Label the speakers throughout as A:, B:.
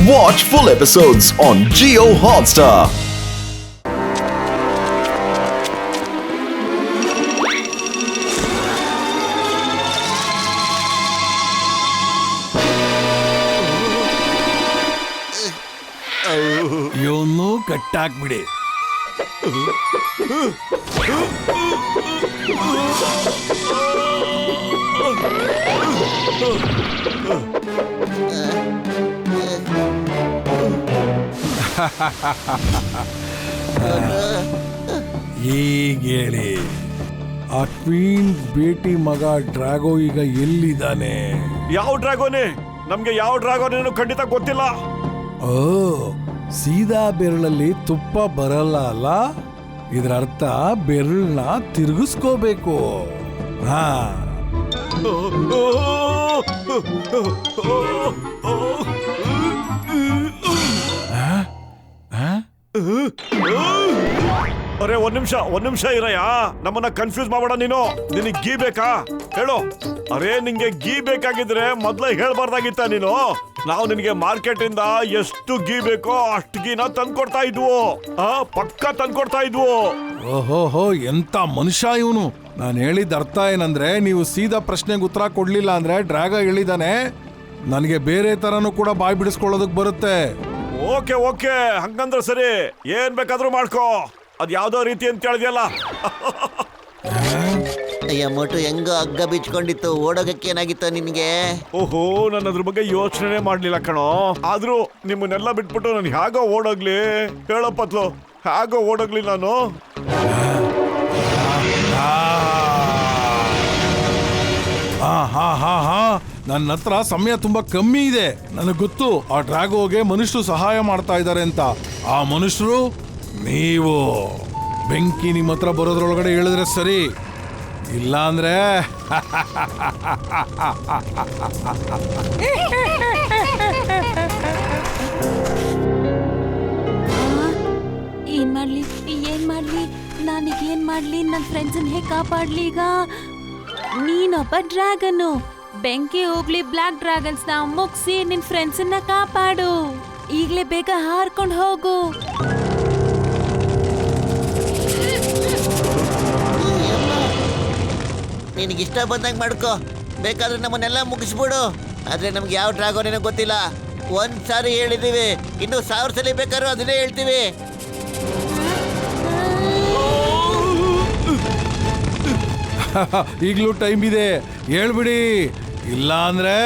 A: Watch full episodes on Jio Hotstar.
B: ಇವನು ಕಟ್ಟಾಕ್ಬಿಡಿ. ಈಗ ಹೇಳಿ, ಆ ಕ್ವೀನ್ ಬೇಟಿ ಮಗ ಡ್ರಾಗೋ ಈಗ ಎಲ್ಲಿದ್ದಾನೆ?
C: ಯಾವ ಡ್ರಾಗೋನೇ? ನಮ್ಗೆ ಯಾವ ಡ್ರಾಗೋನೇನು ಖಂಡಿತ ಗೊತ್ತಿಲ್ಲ.
B: ಓ, ಸೀದಾ ಬೆರಳಲ್ಲಿ ತುಪ್ಪ ಬರಲ್ಲ ಅಲ್ಲ? ಇದರ ಅರ್ಥ ಬೆರಳನ್ನ ತಿರುಗಿಸ್ಕೋಬೇಕು. ಹಾ,
C: ಅರೆ ಒಂದ್ ನಿಮಿಷ ಇರಯ್ಯ, ನಮ್ಮನ್ನ ಕನ್ಫ್ಯೂಸ್ ಮಾಡಬೇಡ ನೀನು. ನಿನಗ್ ಗೀ ಬೇಕಾ ಹೇಳು. ಅರೆ ನಿಂಗೆ ಗೀ ಬೇಕಾಗಿದ್ರೆ ಮೊದ್ಲೇ ಹೇಳ್ಬಾರ್ದಾಗಿತ್ತ ನೀನು. ನಾವು ನಿನ್ಗೆ ಮಾರ್ಕೆಟ್ ಇಂದ ಎಷ್ಟು ಗೀ ಬೇಕೋ ಅಷ್ಟು ಗೀನ ತಂದ್ಕೊಡ್ತಾ ಇದ್ವು. ಪಕ್ಕ ತಂದ್ಕೊಡ್ತಾ ಇದ್ವು.
B: ಓಹೋ, ಎಂತ ಮನುಷ್ಯ ಇವನು. ನಾನು ಹೇಳಿದ ಅರ್ಥ ಏನಂದ್ರೆ, ನೀವು ಸೀದಾ ಪ್ರಶ್ನೆಗೆ ಉತ್ತರ ಕೊಡ್ಲಿಲ್ಲ ಅಂದ್ರೆ ಡ್ರಾಗ ಹೇಳಿದಾನೆ ನನಗೆ ಬೇರೆ ತರನು ಕೂಡ ಬಾಯ್ ಬಿಡಿಸ್ಕೊಳ್ಳೋದಕ್ ಬರುತ್ತೆ.
C: ಓಕೆ ಹಂಗಂದ್ರೆ ಸರಿ, ಏನ್ ಬೇಕಾದ್ರೂ ಮಾಡ್ಕೋ. ಅದ್ ಯಾವ್ದೋ ರೀತಿ ಅಂತ ಹೇಳಿದ್ಯಲ್ಲ.
D: ಅಯ್ಯ ಮೋಟು ಹೆಂಗ ಹಗ್ಗ ಬಿಚ್ಕೊಂಡಿತ್ತು, ಓಡೋಗಕ್ಕೆ ಏನಾಗಿತ್ತು ನಿನ್ಗೆ?
C: ಓಹೋ, ನಾನು ಅದ್ರ ಬಗ್ಗೆ ಯೋಚನೆ ಮಾಡ್ಲಿಲ್ಲ ಕಣೋ. ಆದ್ರೂ ನಿಮ್ಮನ್ನೆಲ್ಲ ಬಿಟ್ಬಿಟ್ಟು ನಾನು ಹೇಗೋ ಓಡೋಗ್ಲಿ ಹೇಳಪ್ಪತ್ಲು, ಹೇಗೋ ಓಡೋಗ್ಲಿ ನಾನು.
B: ನನ್ನ ಹತ್ರ ಸಮಯ ತುಂಬಾ ಕಮ್ಮಿ ಇದೆ. ನನಗೆ ಗೊತ್ತು ಆ ಡ್ರಾಗೋಗೆ ಮನುಷ್ಯರು ಸಹಾಯ ಮಾಡ್ತಾ ಇದ್ದಾರೆ ಅಂತ. ಆ ಮನುಷ್ಯರು ನೀವು. ಬೆಂಕಿ ನಿಮ್ಮ ಹತ್ರ ಬರೋದ್ರೊಳಗಡೆ ಹೇಳಿದ್ರೆ ಸರಿ, ಇಲ್ಲ ಅಂದ್ರೆ
E: ಏನ್ ಮಾಡ್ಲಿ ನಾನೀಗ ಏನ್ ಮಾಡ್ಲಿ? ನನ್ನ ಫ್ರೆಂಡ್ಸನ್ನ ಹೇಗೆ ಕಾಪಾಡ್ಲಿ ಈಗ? ನೀನೊಬ್ಬ ಡ್ರ್ಯಾಗನ್ನು, ಬೆಂಕಿ ಹೋಗ್ಲಿ ಬ್ಲಾಕ್ ಡ್ರ್ಯಾಗನ್ಸ್ ನ ಮುಗಿಸಿ ನಿನ್ ಫ್ರೆಂಡ್ಸನ್ನ ಕಾಪಾಡು. ಈಗ್ಲೇ ಬೇಗ ಹಾರ್ಕೊಂಡು ಹೋಗು.
D: ನಿನಗಿಷ್ಟ ಬಂದಂಗೆ ಮಾಡ್ಕೋ, ಬೇಕಾದ್ರೆ ನಮ್ಮನ್ನೆಲ್ಲ ಮುಗಿಸ್ಬಿಡು. ಆದ್ರೆ ನಮ್ಗೆ ಯಾವ ಡ್ರಾಗೋನೇನೋ ಗೊತ್ತಿಲ್ಲ. ಒಂದ್ ಸಾರಿ ಹೇಳಿದೀವಿ, ಇನ್ನು 1000 ಸಲ ಬೇಕಾದ್ರೂ ಅದನ್ನೇ ಹೇಳ್ತೀವಿ.
B: ಈಗಲೂ ಟೈಮ್ ಇದೆ, ಹೇಳ್ಬಿಡಿ. ಇಲ್ಲ ಅಂದ್ರೆ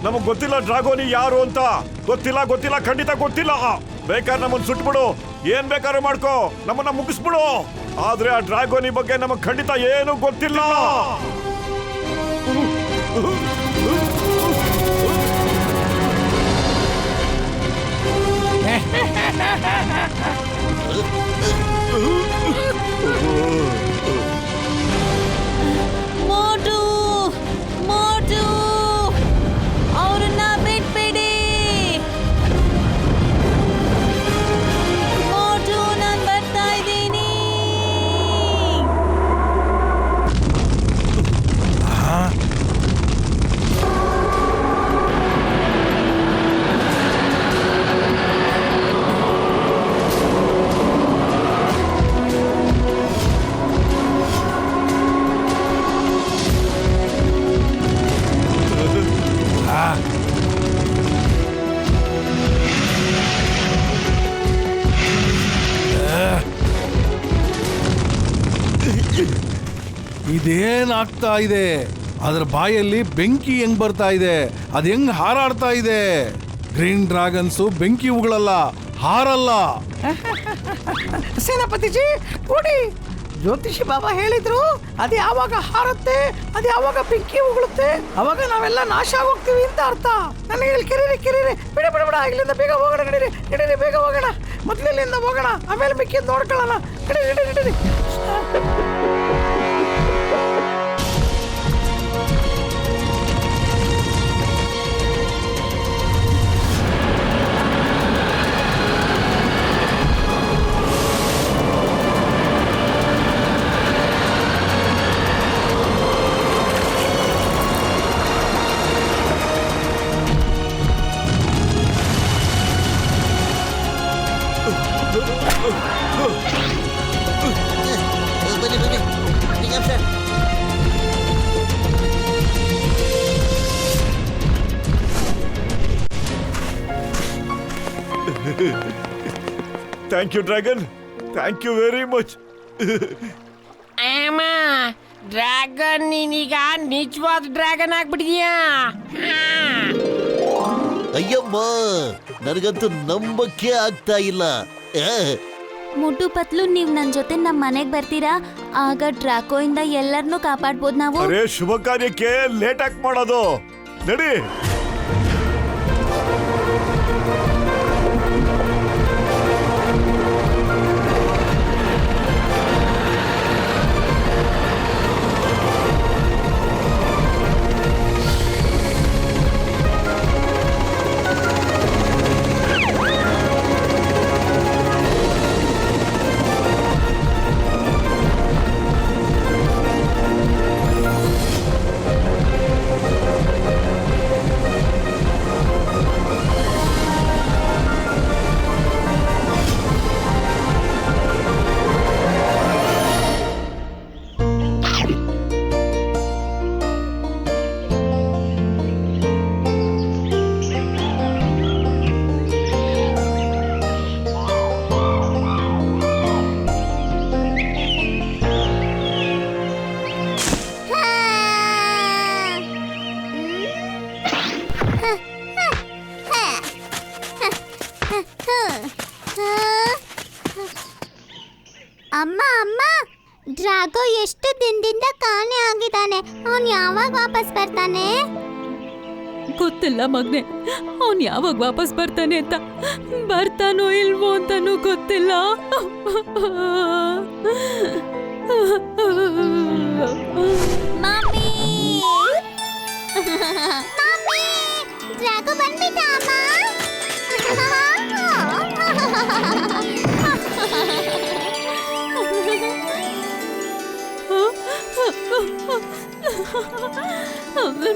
C: ನಮಗ್ ಗೊತ್ತಿಲ್ಲ ಡ್ರಾಗೋನಿ ಯಾರು ಅಂತ. ಗೊತ್ತಿಲ್ಲ, ಖಂಡಿತ ಗೊತ್ತಿಲ್ಲ. ಬೇಕಾದ್ರೆ ನಮ್ಮನ್ನ ಸುಟ್ಬಿಡು, ಏನ್ ಬೇಕಾದ್ರೂ ಮಾಡ್ಕೋ, ನಮ್ಮನ್ನ ಮುಗಿಸ್ಬಿಡು. ಆದ್ರೆ ಆ ಡ್ರಾಗೋನಿ ಬಗ್ಗೆ ನಮಗ್ ಖಂಡಿತ ಏನು ಗೊತ್ತಿಲ್ಲ.
E: ಮೋಟು ಅವ್ರನ್ನ ಬಿಟ್ಬಿಡಿ. ಮೋಟು, ನಾನ್ ಬರ್ತಾ ಇದ್ದೀನಿ.
B: ಇದೇನಾಗ್ತಾ ಇದೆ? ಅದ್ರ ಬಾಯಲ್ಲಿ ಬೆಂಕಿ ಹೆಂಗ್ ಬರ್ತಾ ಇದೆ, ಅದ್ ಹೆಂಗ್ ಹಾರಾಡ್ತಾ ಇದೆ? ಗ್ರೀನ್ ಡ್ರಾಗನ್ಸು ಬೆಂಕಿ ಉಗಳಲ್ಲ, ಹಾರಲ್ಲ.
F: ಸೇನಾಪತಿಜಿ ನೋಡಿ, ಜ್ಯೋತಿಷಿ ಬಾಬಾ ಹೇಳಿದ್ರು, ಅದು ಯಾವಾಗ ಹಾರುತ್ತೆ, ಅದು ಯಾವಾಗ ಬೆಂಕಿ ಉಗುಳುತ್ತೆ, ಅವಾಗ ನಾವೆಲ್ಲ ನಾಶ ಆಗೋಗ್ತೀವಿ ಅಂತ ಅರ್ಥ. ನನಗೆ ಇಲ್ಲಿ ಕಿರಿರಿ ಬಿಡ, ಇಲ್ಲಿಂದ ಬೇಗ ಹೋಗೋಣ. ನಡೀರಿ ಬೇಗ ಹೋಗೋಣ. ಮೊದಲು ಇಲ್ಲಿಂದ ಹೋಗೋಣ, ಆಮೇಲೆ ಮಿಕ್ಕಿದ್ದು ನೋಡ್ಕೊಳ್ಳೋಣ. ನಡೀರಿ.
C: Thank you dragon, thank you very much.
G: ಅಮ್ಮ ಡ್ರ್ಯಾಗನ್ ನೀನೀಗ ನಿಜವಾದ ಡ್ರ್ಯಾಗನ್ ಆಗ್ಬಿಟ್ಟಿದ್ಯಾ.
D: ಅಯ್ಯಮ್ಮ, ನನಗಂತೂ ನಂಬಕ್ಕೆ ಆಗ್ತಾ ಇಲ್ಲ.
E: ಮುಟ್ಟು ಪತ್ಲು ನೀವ್ ನನ್ ಜೊತೆ ನಮ್ ಮನೆಗ್ ಬರ್ತೀರಾ? ಆಗ ಡ್ರಾಕೋ ಇಂದ ಎಲ್ಲರನ್ನೂ ಕಾಪಾಡ್ಬೋದು ನಾವು.
C: ಅರೇ ಶುಭ ಕಾರ್ಯಕ್ಕೆ ಲೇಟ್ ಆಗಿ ಮಾಡೋದು, ನಡಿ.
H: ಅಮ್ಮ ಅಮ್ಮ, ಡ್ರಾಗೋ ಎಷ್ಟು ದಿನದಿಂದ ಕಾಣೆ ಆಗಿದ್ದಾನೆ. ಅವನು ಯಾವಾಗ ವಾಪಸ್ ಬರ್ತಾನೆ?
E: ಗೊತ್ತಿಲ್ಲ ಮಗ್ನೆ, ಅವನ್ ಯಾವಾಗ ವಾಪಸ್ ಬರ್ತಾನೆ ಅಂತ. ಬರ್ತಾನೋ ಇಲ್ವೋ ಅಂತಾನೂ ಗೊತ್ತಿಲ್ಲ.
H: ಮಮ್ಮಿ ಮಮ್ಮಿ, ಡ್ರಾಗೋ ಬಂದ್ಬಿಟ್ಟ ಅಮ್ಮ.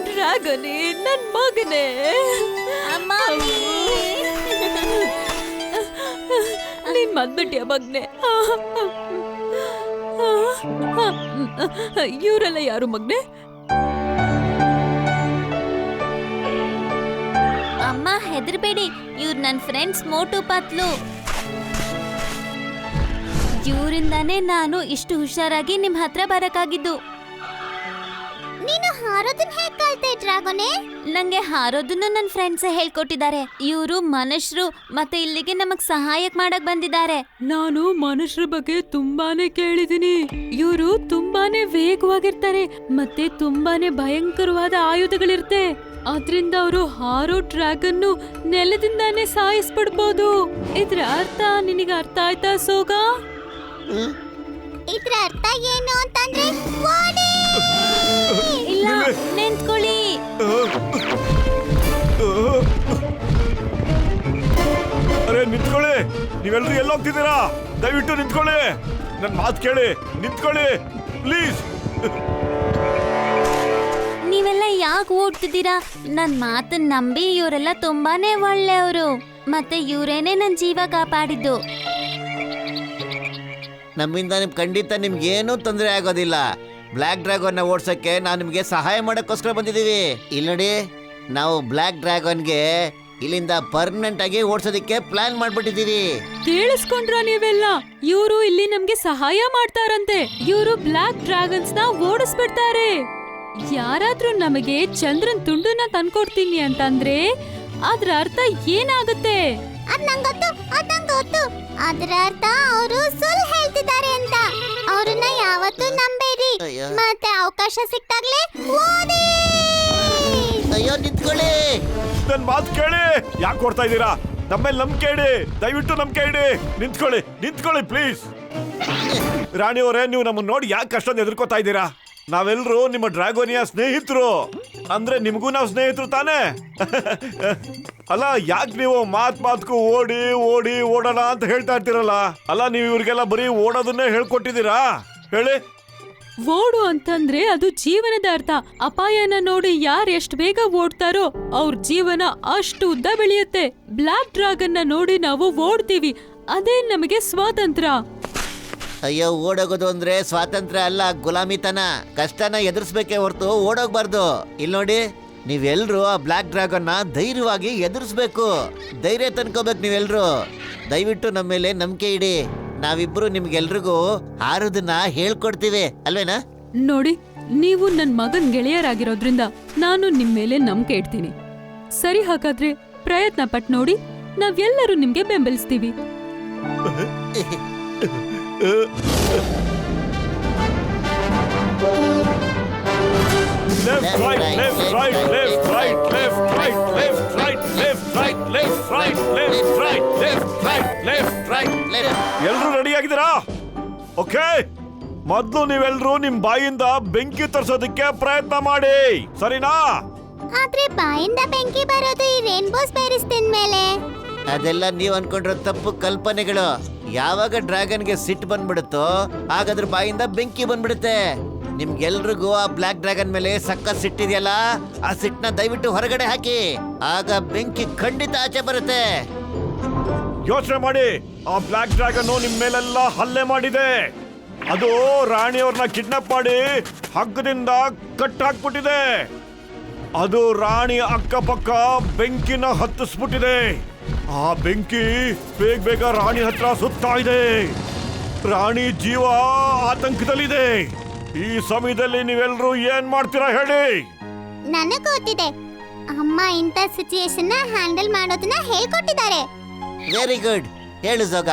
E: ಡ್ರ್ಯಾಗನೇ, ನನ್ ಮಗನೇ. ನೀನ್ ಬಂದ್ಬಿಟ್ಯ ಮಗ್ನೆ? ಇವರೆಲ್ಲ ಯಾರು ಮಗ್ನೆ?
H: ಅಮ್ಮ ಹೆದರ್ಬೇಡಿ, ಇವ್ರು ನನ್ನ ಫ್ರೆಂಡ್ಸ್ ಮೋಟು ಪತ್ಲು.
E: ಇವರಿಂದಾನೇ ನಾನು ಇಷ್ಟು ಹುಷಾರಾಗಿ ನಿಮ್ ಹತ್ರ ಬರಕಾಗಿದ್ದು.
H: ನೀನು ಹಾರೋದನ್ನ ಹೇಗೆ ಕಲ್ತೆ ಡ್ರಾಗೋನೆ?
E: ನಂಗೆ ಹಾರೋದನ್ನು ನನ್ನ ಫ್ರೆಂಡ್ಸ್ ಹೇಳ್ಕೊಟ್ಟಿದ್ದಾರೆ. ಇವರು ಮನುಷ್ಯರು, ಮತ್ತೆ ಇಲ್ಲಿಗೆ ನಮಗ್ ಸಹಾಯಕ್ ಮಾಡಕ್ ಬಂದಿದ್ದಾರೆ. ನಾನು ಮನುಷ್ಯರ ಬಗ್ಗೆ ತುಂಬಾನೇ ಕೇಳಿದೀನಿ. ಇವರು ತುಂಬಾನೇ ವೇಗವಾಗಿರ್ತಾರೆ, ಮತ್ತೆ ತುಂಬಾನೇ ಭಯಂಕರವಾದ ಆಯುಧಗಳಿರುತ್ತೆ. ಅದ್ರಿಂದ ಅವರು ಹಾರೋ ಡ್ರ್ಯಾಗನ್ನು ನೆಲದಿಂದಾನೇ ಸಾಯಿಸ್ಬಿಡ್ಬೋದು. ಇದ್ರ ಅರ್ಥ ನಿನಗೆ ಅರ್ಥ ಆಯ್ತಾ ಸೋಗ?
H: ಇದ್ರ ಅರ್ಥ ಏನು ಅಂತಂದ್ರೆ ಓಡಿ!
E: ಇಲ್ಲ, ನಿಂತ್ಕೊಳ್ಳಿ.
C: ಅರೆ ನಿಂತ್ಕೊಳ್ಳಿ, ನೀವೆಲ್ಲರೂ ಎಲ್ಲೋಗ್ತಿದ್ದೀರಾ? ದಯವಿಟ್ಟು ನಿಂತ್ಕೊಳ್ಳಿ, ನನ್ನ ಮಾತು ಕೇಳಿ, ನಿಂತ್ಕೊಳ್ಳಿ ಪ್ಲೀಸ್.
E: ನೀವೆಲ್ಲ ಯಾಕೆ ಓಡ್ತಿದ್ದೀರಾ? ನನ್ ಮಾತನ್ನ ನಂಬಿ ಇವರೆಲ್ಲ ತುಂಬಾನೇ ಒಳ್ಳೆಯವರು, ಮತ್ತೆ ಇವರೇನೆ ನನ್ ಜೀವ ಕಾಪಾಡಿದ್ದು.
D: ನಮ್ಮಿಂದ ಖಂಡಿತ ನಿಮ್ಗೇನೂ ತೊಂದರೆ ಆಗೋದಿಲ್ಲ. ಬ್ಲ್ಯಾಕ್ ಡ್ರ್ಯಾಗನ್ನ ಓಡ್ಸಕ್ಕೆ ನಾವು ನಿಮ್ಗೆ ಸಹಾಯ ಮಾಡಕ್ಕೋಸ್ಕರ ಬಂದಿದ್ದೀವಿ. ಇಲ್ಲಿ ನೋಡಿ, ನಾವು ಬ್ಲ್ಯಾಕ್ ಡ್ರ್ಯಾಗನ್ಗೆ ಇಲ್ಲಿಂದ ಪರ್ಮನೆಂಟ್ ಆಗಿ ಓಡ್ಸೋದಿಕ್ಕೆ ಪ್ಲಾನ್ ಮಾಡ್ಬಿಟ್ಟಿದ್ದೀವಿ.
E: ಕೇಳಿಸ್ಕೊಂಡ್ರ ನೀವೆಲ್ಲ? ಇವರು ಇಲ್ಲಿ ನಮ್ಗೆ ಸಹಾಯ ಮಾಡ್ತಾರಂತೆ. ಇವರು ಬ್ಲ್ಯಾಕ್ ಡ್ರ್ಯಾಗನ್ಸ್ ನ ಓಡಿಸ್ಬಿಡ್ತಾರೆ. ಯಾರಾದ್ರೂ ನಮಗೆ ಚಂದ್ರನ್ ತುಂಡನ್ನ ತಂದ್ಕೊಡ್ತೀನಿ ಅಂತಂದ್ರೆ ಅದ್ರ ಅರ್ಥ ಏನಾಗುತ್ತೆ?
H: ಅದ್ ನಂಗೆ ಗೊತ್ತು. ಅದ್ರ ಅರ್ಥ ಅವರು ಸುಳ್ಳು ಹೇಳ್ತಿದ್ದಾರೆ ಅಂತ. ಅವ್ರನ್ನ ಯಾವತ್ತೂ ನಂಬೇಡಿ,
D: ಅಯ್ಯೋ.
H: ಮತ್ತೆ ಅವಕಾಶ ಸಿಕ್ತಾಗ್ಲೇ ಓಡಿ!
D: ಅಯ್ಯೋ ನಿಂತ್ಕೊಳ್ಳಿ.
C: ನನ್ನ ಮಾತು ಕೇಳಿ, ಯಾಕೆ ಕೊಡ್ತಾ ಇದ್ದೀರಾ? ನಮ್ಮೇಲೆ ನಂಬಿಕೆ ಇಡಿ, ದಯವಿಟ್ಟು ನಂಬಿಕೆ ಇಡಿ. ನಿಂತ್ಕೊಳ್ಳಿ ಪ್ಲೀಸ್. ರಾಣಿ ಅವರೇ, ನೀವು ನಮ್ಮನ್ನ ನೋಡಿ ಯಾಕೆ ಅಷ್ಟೊಂದು ಎದುರ್ಕೋತಾ ಇದ್ದೀರಾ? ನಾವೆಲ್ಲರೂ ನಿಮ್ಮ ಡ್ರ್ಯಾಗೋನಿಯ ಸ್ನೇಹಿತರು. ಅಂದ್ರೆ ನಿಮಗೂ ನಾವು ಸ್ನೇಹಿತರು ತಾನೇ? ಅಲ್ಲ, ಯಾಕೆ ನೀವು ಮಾತ್ಗೂ ಓಡೋಣ ಅಂತ ಹೇಳ್ತಾ ಇರ್ತೀರಲ್ಲ? ಅಲ್ಲ, ನೀವು ಇವ್ರಿಗೆಲ್ಲ ಬರೀ ಓಡೋದನ್ನೇ ಹೇಳ್ಕೊಟ್ಟಿದ್ದೀರಾ? ಹೇಳಿ.
E: ಓಡು ಅಂತಂದ್ರೆ ಅದು ಜೀವನದ ಅರ್ಥ. ಅಪಾಯನ ನೋಡಿ ಯಾರು ಎಷ್ಟು ಬೇಗ ಓಡ್ತಾರೋ ಅವ್ರ ಜೀವನ ಅಷ್ಟು ಉದ್ದ ಬೆಳೆಯುತ್ತೆ. ಬ್ಲ್ಯಾಕ್ ಡ್ರ್ಯಾಗನ್ ನೋಡಿ ನಾವು ಓಡ್ತೀವಿ, ಅದೇ ನಮಗೆ ಸ್ವಾತಂತ್ರ್ಯ.
D: ಅಯ್ಯೋ, ಓಡೋಗೋದು ಅಂದ್ರೆ ಸ್ವಾತಂತ್ರ್ಯ ಅಲ್ಲ, ಗುಲಾಮಿತನ. ಕಷ್ಟನ ಎದುರಿಸ್ಬೇಕೇ ಹೊರತು ಓಡೋಗ್ಬಾರ್ದು. ಇಲ್ಲಿ ನೋಡಿ, ನೀವೆಲ್ರೂ ಆ ಬ್ಲ್ಯಾಕ್ ಡ್ರ್ಯಾಗನ್ನ ಧೈರ್ಯವಾಗಿ ಎದುರಿಸ್ಬೇಕು. ಧೈರ್ಯ ತಂದ್ಕೋಬೇಕು ನೀವೆಲ್ರೂ. ದಯವಿಟ್ಟು ನಮ್ಮ ಮೇಲೆ ನಂಬಿಕೆ ಇಡಿ. ನಾವಿಬ್ರು ನಿಮ್ಗೆಲ್ರಿಗೂ ಹಾರೋದನ್ನ ಹೇಳ್ಕೊಡ್ತೀವಿ ಅಲ್ವೇನಾ?
E: ನೋಡಿ, ನೀವು ನನ್ ಮಗನ್ ಗೆಳೆಯರಾಗಿರೋದ್ರಿಂದ ನಾನು ನಿಮ್ ಮೇಲೆ ನಂಬಿಕೆ ಇಡ್ತೀನಿ. ಸರಿ, ಹಾಗಾದ್ರೆ ಪ್ರಯತ್ನ ಪಟ್ ನೋಡಿ. ನಾವೆಲ್ಲರೂ ನಿಮ್ಗೆ ಬೆಂಬಲಿಸ್ತೀವಿ.
C: Left, right, left, right, left, right, left, right, left, right, left, right, left, right, left, right, left, right, left, right. ಎಲ್ರೂ ರೆಡಿ ಆಗಿದ್ದೀರಾ? ಓಕೆ, ಮೊದಲು ನೀವೆಲ್ರೂ ನಿಮ್ ಬಾಯಿಂದ ಬೆಂಕಿ ತರಿಸೋದಕ್ಕೆ ಪ್ರಯತ್ನ ಮಾಡಿ, ಸರಿನಾ?
H: ಆದ್ರೆ ಬಾಯಿಂದ ಬೆಂಕಿ ಬರೋದು ಈ ರೇನ್ಬೋಸ್ ಬೇರಿಸ್ ತಿಂದ್ಮೇಲೆ.
D: ಅದೆಲ್ಲ ನೀವ್ ಅನ್ಕೊಂಡಿರೋ ತಪ್ಪು ಕಲ್ಪನೆಗಳು. ಯಾವಾಗ ಡ್ರ್ಯಾಗನ್ಗೆ ಸಿಟ್ಟು ಬಂದ್ಬಿಡುತ್ತೋ ಆಗ ಅದ್ರ ಬಾಯಿಂದ ಬೆಂಕಿ ಬಂದ್ಬಿಡುತ್ತೆ. ನಿಮ್ಗೆಲ್ರಿಗೂ ಆ ಬ್ಲ್ಯಾಕ್ ಡ್ರ್ಯಾಗನ್ ಮೇಲೆ ಸಖತ್ ಸಿಟ್ಟಿದೆಯಲ್ಲ, ಆ ಸಿಟ್ಟನ್ನ ದಯವಿಟ್ಟು ಹೊರಗಡೆ ಹಾಕಿ. ಆಗ ಬೆಂಕಿ ಖಂಡಿತ ಆಚೆ ಬರುತ್ತೆ.
C: ಯೋಚನೆ ಮಾಡಿ, ಆ ಬ್ಲ್ಯಾಕ್ ಡ್ರ್ಯಾಗನ್ ನಿಮ್ ಮೇಲೆಲ್ಲ ಹಲ್ಲೆ ಮಾಡಿದೆ. ಅದು ರಾಣಿಯವ್ರನ್ನ ಕಿಡ್ನಾಪ್ ಮಾಡಿ ಹಗ್ಗದಿಂದ ಕಟ್ ಹಾಕ್ಬಿಟ್ಟಿದೆ. ಅದು ರಾಣಿ ಅಕ್ಕಪಕ್ಕ ಬೆಂಕಿನ ಹತ್ತಿಸ್ಬಿಟ್ಟಿದೆ. ಆ ಬೆಂಕಿ ಬೇಗ ಬೇಗ ರಾಣಿ ಹತ್ರ ಸುತ್ತಾ ಇದೆ. ರಾಣಿ ಜೀವ ಆತಂಕದಲ್ಲಿದೆ. ಈ ಸಮಯದಲ್ಲಿ ನೀವೆಲ್ಲರೂ ಏನ್ ಮಾಡ್ತೀರಾ ಹೇಳಿ?
H: ನನಗೆ ಗೊತ್ತಿದೆ, ಅಮ್ಮ ಇಂಥ ಸಿಚುಯೇಷನ್ ಹ್ಯಾಂಡಲ್ ಮಾಡೋದನ್ನ ಹೇಳ್ಕೊಟ್ಟಿದ್ದಾರೆ.
D: Very good. ಹೇಳು ಜೋಗ,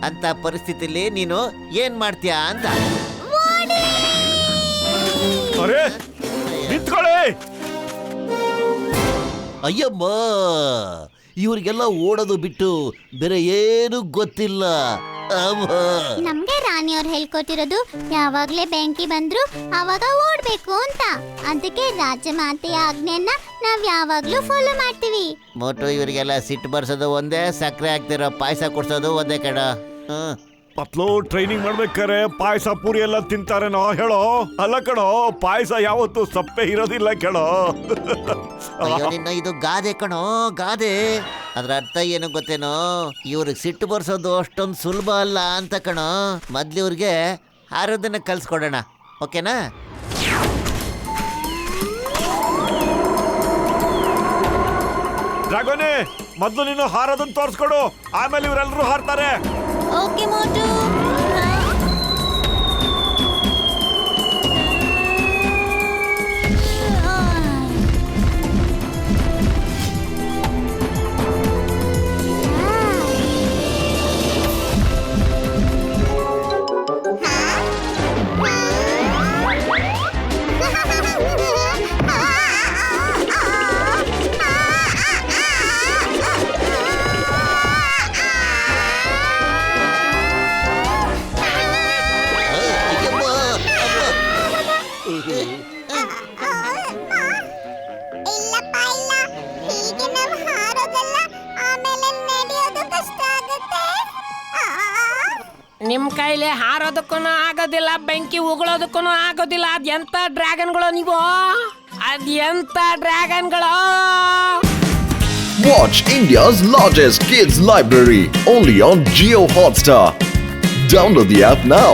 D: ಅಂತ ಪರಿಸ್ಥಿತಿಲಿ ನೀನು ಏನ್ ಮಾಡ್ತೀಯಾ ಅಂತ.
C: ಅರೆ ನಿಂತ್ಕೊಳ್ಳಿ.
D: ಅಯ್ಯಮ್ಮ, ಇವ್ರಿಗೆಲ್ಲ ಓಡೋದು ಬಿಟ್ಟು ಬೇರೆ ಏನು ಗೊತ್ತಿಲ್ಲ.
H: ನಮ್ಗೆ ರಾಣಿಯವ್ರು ಹೇಳ್ಕೊಟ್ಟಿರೋದು ಯಾವಾಗ್ಲೇ ಬೆಂಕಿ ಬಂದ್ರು ಅವಾಗ ಓಡ್ಬೇಕು ಅಂತ. ಅದಕ್ಕೆ ರಾಜಮಾತೆಯ ಆಜ್ಞೆಯನ್ನ ನಾವ್ ಯಾವಾಗ್ಲೂ ಫಾಲೋ ಮಾಡ್ತೀವಿ.
D: ಮೋಟು, ಇವರಿಗೆಲ್ಲ ಸಿಟ್ಟು ಬರ್ಸೋದು ಒಂದೇ, ಸಕ್ಕರೆ ಹಾಕ್ತಿರೋ ಪಾಯಸ ಕೊಡ್ಸೋದು ಒಂದೇ ಕಣ.
C: ಪತ್ಲು ಟ್ರೈನಿಂಗ್ ಮಾಡ್ಬೇಕಾರೆ ಪಾಯಸ ಪೂರಿ ಎಲ್ಲ ತಿಂತಾರೇನೋ ಹೇಳೋ? ಅಲ್ಲ ಕಣೋ, ಪಾಯಸ ಯಾವತ್ತು ಸಪ್ಪೆ ಇರೋದಿಲ್ಲ ಕೇಳೋ.
D: ಅಯ್ಯೋ ನಿನ್ನ, ಇದು ಗಾದೆ ಕಣೋ, ಗಾದೆ. ಅದ್ರ ಅರ್ಥ ಏನು ಗೊತ್ತೇನೋ? ಇವ್ರಿಗೆ ಸಿಟ್ಟು ಬರ್ಸೋದು ಅಷ್ಟೊಂದು ಸುಲಭ ಅಲ್ಲ ಅಂತ ಕಣೋ. ಮೊದ್ಲು ಇವ್ರಿಗೆ ಹಾರೋದನ್ನ ಕಲ್ಸ್ಕೊಡೋಣ, ಓಕೆನಾ?
C: ಡ್ರ್ಯಾಗೋನೇ, ಮೊದ್ಲು ನೀನು ಹಾರೋದನ್ನ ತೋರಿಸ್ಕೊಡು, ಆಮೇಲೆ ಇವರೆಲ್ಲರೂ ಹಾರ್ತಾರೆ.
H: ಓಕೆ ಮೋಟು.
G: ನಿಮ್ ಕೈಲಿ ಹಾರೋದಕ್ಕೂ ಆಗೋದಿಲ್ಲ, ಬೆಂಕಿ ಉಗುಳೋದಕ್ಕೂ ಆಗೋದಿಲ್ಲ. ಅದೆಂತ ಡ್ರ್ಯಾಗನ್ಗಳು ನೀವು? ಅದೆಂತ ಡ್ರ್ಯಾಗನ್ಗಳು?
A: Watch India's largest kids library only on Jio Hotstar. Download the app now.